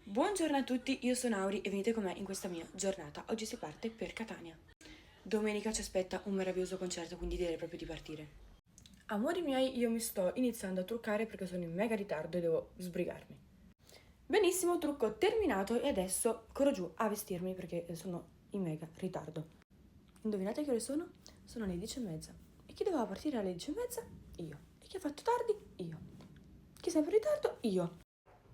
Buongiorno a tutti, io sono Auri e venite con me in questa mia giornata. Oggi si parte per Catania. Domenica ci aspetta un meraviglioso concerto, quindi direi proprio di partire. Amori miei, io mi sto iniziando a truccare perché sono in mega ritardo e devo sbrigarmi. Benissimo, trucco terminato e adesso corro giù a vestirmi perché sono in mega ritardo. Indovinate che ore sono? Sono le 10:30. E chi doveva partire alle 10:30? Io. E chi ha fatto tardi? Io. Chi è sempre in ritardo? Io.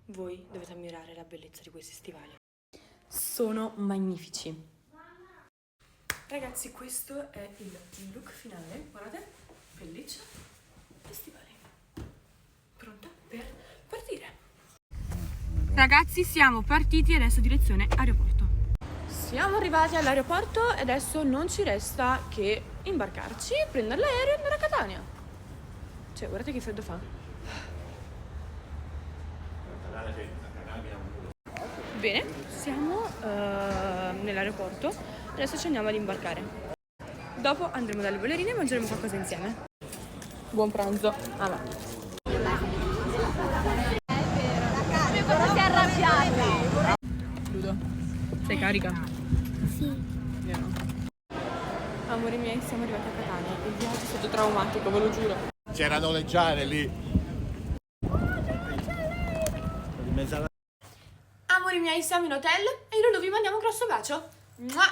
Voi dovete ammirare la bellezza di questi stivali. Sono magnifici. Ragazzi, questo è il look finale. Guardate, pelliccia e stivali. Pronta per partire. Ragazzi, siamo partiti, adesso direzione aeroporto. Siamo arrivati all'aeroporto e adesso non ci resta che imbarcarci, prendere l'aereo e andare a Catania. Cioè, guardate che freddo fa. Bene, siamo nell'aeroporto, adesso ci andiamo ad imbarcare. Dopo andremo dalle ballerine e mangeremo qualcosa insieme. Buon pranzo. Ah no. Come si è arrabbiata? Ludo, sei carica? Sì. Io no. Amori miei, siamo arrivati a Catania. Il viaggio è stato traumatico, ve lo giuro. C'era da noleggiare lì. Amori miei, siamo in hotel e io e lui vi mandiamo un grosso bacio. Mua!